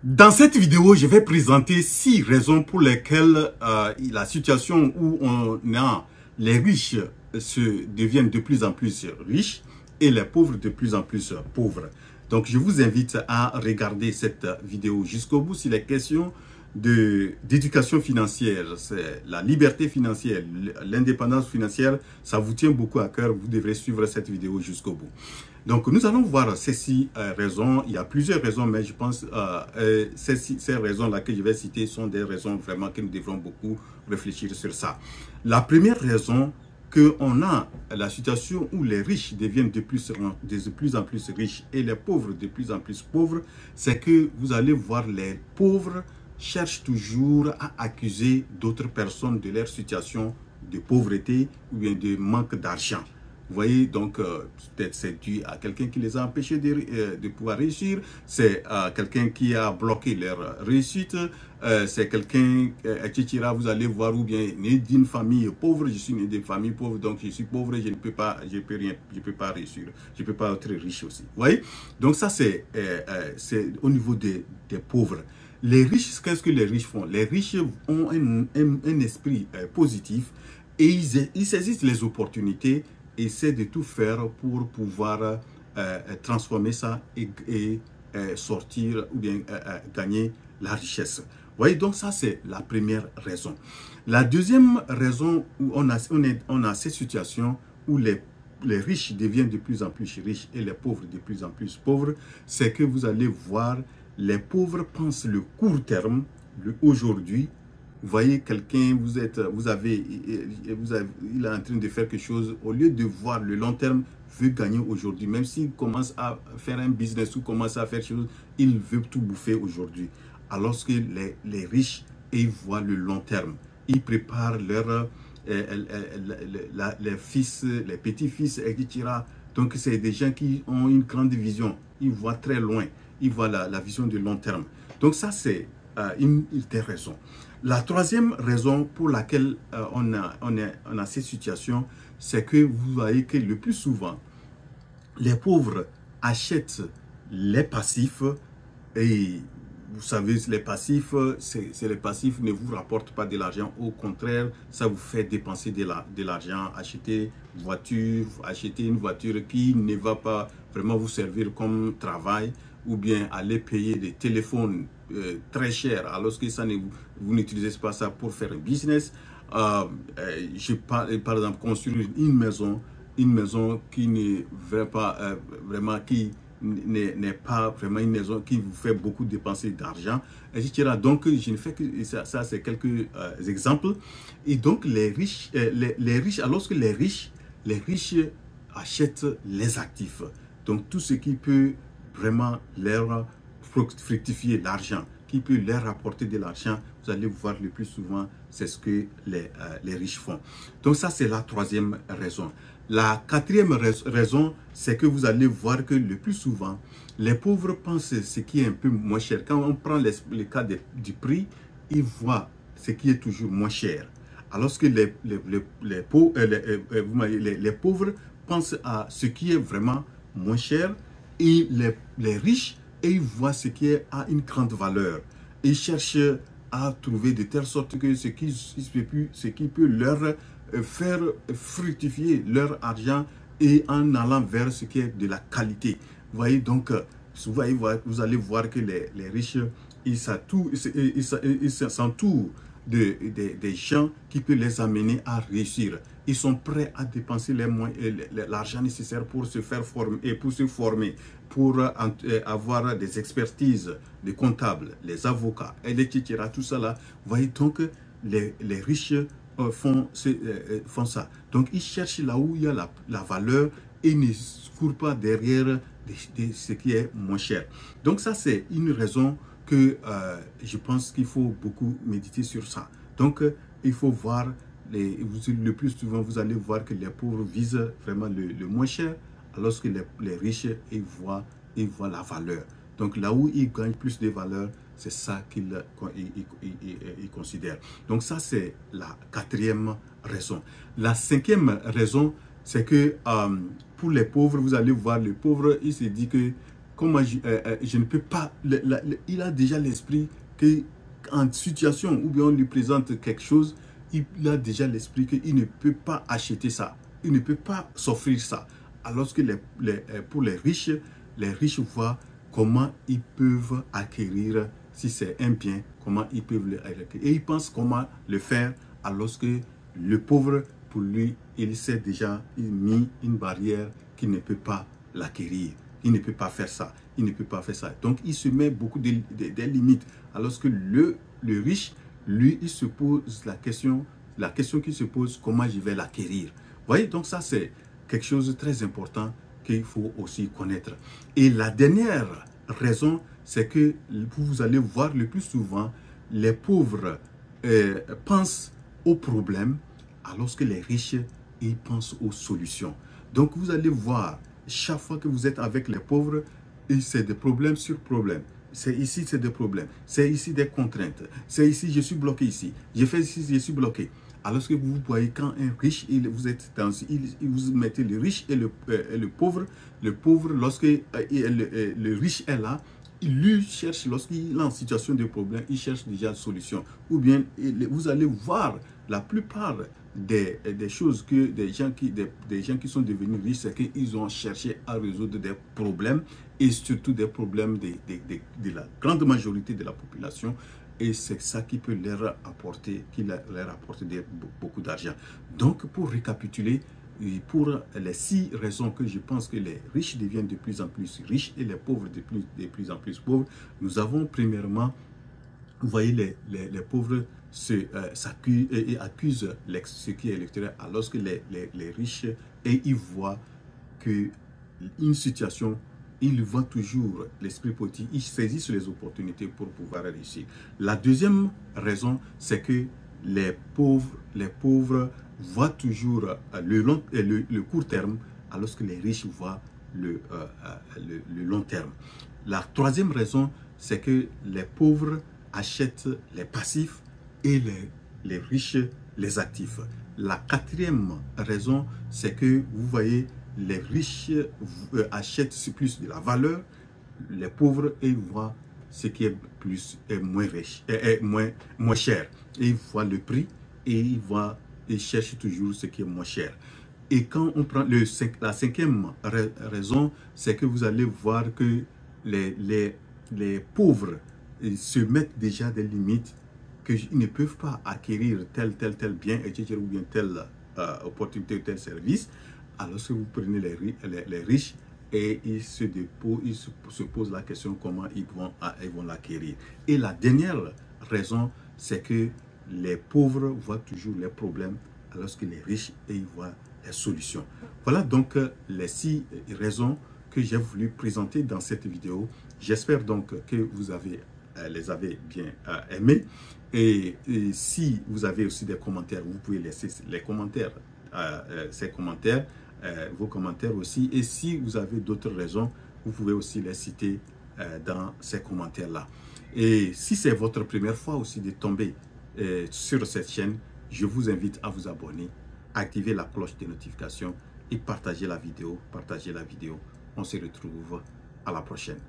Dans cette vidéo, je vais présenter 6 raisons pour lesquelles la situation où les riches deviennent de plus en plus riches et les pauvres de plus en plus pauvres. Donc, je vous invite à regarder cette vidéo jusqu'au bout. S'il est question d'éducation financière, c'est la liberté financière, l'indépendance financière, ça vous tient beaucoup à cœur. Vous devrez suivre cette vidéo jusqu'au bout. Donc, nous allons voir ces 6 raisons. Il y a plusieurs raisons, mais je pense que ces raisons-là que je vais citer sont des raisons vraiment que nous devrons beaucoup réfléchir sur ça. La première raison, qu'on a la situation où les riches deviennent de plus en plus riches et les pauvres de plus en plus pauvres, c'est que vous allez voir les pauvres cherchent toujours à accuser d'autres personnes de leur situation de pauvreté ou bien de manque d'argent. Vous voyez, donc peut-être c'est dû à quelqu'un qui les a empêchés de pouvoir réussir, c'est quelqu'un qui a bloqué leur réussite, c'est quelqu'un, etc. Vous allez voir, ou bien né d'une famille pauvre, je suis né d'une famille pauvre, donc je suis pauvre, je ne peux pas, je peux pas réussir, je ne peux pas être riche aussi. Vous voyez, donc ça c'est au niveau des pauvres. Les riches, qu'est-ce que les riches font? Les riches ont un esprit positif et ils saisissent les opportunités, essaient de tout faire pour pouvoir transformer ça et sortir ou bien gagner la richesse. Vous voyez, donc ça c'est la première raison. La deuxième raison où on a ces situations où les riches deviennent de plus en plus riches et les pauvres de plus en plus pauvres, c'est que vous allez voir les pauvres pensent le court terme, le aujourd'hui. Vous voyez quelqu'un, il est en train de faire quelque chose, au lieu de voir le long terme, veut gagner aujourd'hui. Même s'il commence à faire un business ou commence à faire quelque chose, il veut tout bouffer aujourd'hui. Alors que les riches, ils voient le long terme. Ils préparent les fils, les petits-fils, etc. Donc c'est des gens qui ont une grande vision. Ils voient très loin. Ils voient la vision de long terme. Donc ça, c'est une des raisons. La troisième raison pour laquelle on a ces situations, c'est que vous voyez que le plus souvent, les pauvres achètent les passifs et vous savez, les passifs, les passifs ne vous rapportent pas de l'argent. Au contraire, ça vous fait dépenser de l'argent. Acheter une voiture qui ne va pas vraiment vous servir comme travail, ou bien aller payer des téléphones très chers alors que vous n'utilisez pas ça pour faire un business. Je parle par exemple construire une maison qui ne va pas vraiment, qui n'est pas vraiment une maison qui vous fait beaucoup dépenser d'argent, etc. Donc, je ne fais que ça c'est quelques exemples. Et donc, les riches, alors que les riches achètent les actifs. Donc, tout ce qui peut vraiment leur fructifier l'argent, qui peut leur apporter de l'argent, vous allez voir le plus souvent, c'est ce que les riches font. Donc ça, c'est la troisième raison. La quatrième raison, c'est que vous allez voir que le plus souvent, les pauvres pensent ce qui est un peu moins cher. Quand on prend le cas du prix, ils voient ce qui est toujours moins cher. Alors que les pauvres pensent à ce qui est vraiment moins cher, et les riches, ils voient ce qui a une grande valeur. Ils cherchent à trouver de telle sorte que ce qui peut leur faire fructifier leur argent et en allant vers ce qui est de la qualité. Vous voyez, donc, vous allez voir que les riches, ils s'entourent des gens qui peuvent les amener à réussir. Ils sont prêts à dépenser l'argent nécessaire pour se faire former et pour se former, pour avoir des expertises, des comptables, les avocats, etc. Tout ça là, vous voyez donc les riches font ça. Donc ils cherchent là où il y a la valeur et ne courent pas derrière ce qui est moins cher. Donc ça c'est une raison que je pense qu'il faut beaucoup méditer sur ça. Donc, il faut voir, le plus souvent, vous allez voir que les pauvres visent vraiment le moins cher, alors que les riches, ils voient la valeur. Donc, là où ils gagnent plus de valeur, c'est ça qu'ils considèrent. Donc, ça, c'est la quatrième raison. La cinquième raison, c'est que pour les pauvres, vous allez voir, le pauvre, il se dit que comment je ne peux pas, il a déjà l'esprit que en situation où bien on lui présente quelque chose, il a déjà l'esprit qu'il ne peut pas acheter ça, il ne peut pas s'offrir ça. Alors que pour les riches voient comment ils peuvent acquérir, si c'est un bien, comment ils peuvent le acquérir. Et ils pensent comment le faire, alors que le pauvre, pour lui, il s'est déjà mis une barrière qu'il ne peut pas l'acquérir. Il ne peut pas faire ça, il ne peut pas faire ça. Donc, il se met beaucoup de limites. Alors que le riche, lui, il se pose la question qu'il se pose, comment je vais l'acquérir. Vous voyez, donc ça, c'est quelque chose de très important qu'il faut aussi connaître. Et la dernière raison, c'est que vous allez voir le plus souvent, les pauvres pensent aux problèmes, alors que les riches, ils pensent aux solutions. Donc, vous allez voir, chaque fois que vous êtes avec les pauvres, c'est des problèmes sur problèmes. C'est ici, c'est des problèmes. C'est ici des contraintes. C'est ici, je suis bloqué ici. Je fais ici, je suis bloqué. Alors que vous voyez, quand un riche, vous mettez le riche et le pauvre. Le pauvre, lorsque le riche est là, il lui cherche, lorsqu'il est en situation de problème, il cherche déjà une solution. Ou bien, vous allez voir la plupart des choses que des gens qui sont devenus riches, c'est qu'ils ont cherché à résoudre des problèmes, et surtout des problèmes de la grande majorité de la population. Et c'est ça qui peut leur apporter, beaucoup d'argent. Donc, pour récapituler, pour les 6 raisons que je pense que les riches deviennent de plus en plus riches et les pauvres de plus en plus pauvres, nous avons premièrement, vous voyez, les pauvres accusent ce qui est électoral, alors que les riches, et ils voient qu'une situation, ils voient toujours l'esprit politique, ils saisissent les opportunités pour pouvoir réussir. La deuxième raison, c'est que les pauvres voient toujours le court terme, alors que les riches voient le long terme. La troisième raison, c'est que les pauvres achètent les passifs et les riches les actifs. La quatrième raison, c'est que vous voyez, les riches achètent plus de la valeur, les pauvres, ils voient ce qui est moins riche, moins cher. Et ils voient le prix et ils cherchent toujours ce qui est moins cher. Et quand on prend la cinquième raison, c'est que vous allez voir que les pauvres se mettent déjà des limites, qu'ils ne peuvent pas acquérir tel bien, etc., ou bien telle opportunité ou tel service. Alors que vous prenez les riches et ils se posent la question comment ils vont l'acquérir. Et la dernière raison, c'est que les pauvres voient toujours les problèmes, alors que les riches, ils voient les solutions. Voilà donc les 6 raisons que j'ai voulu présenter dans cette vidéo. J'espère donc que vous les avez bien aimées. Et si vous avez aussi des commentaires, vous pouvez laisser les commentaires, vos commentaires aussi. Et si vous avez d'autres raisons, vous pouvez aussi les citer dans ces commentaires-là. Et si c'est votre première fois aussi de tomber sur cette chaîne, je vous invite à vous abonner, activer la cloche de notification et partager la vidéo. On se retrouve à la prochaine.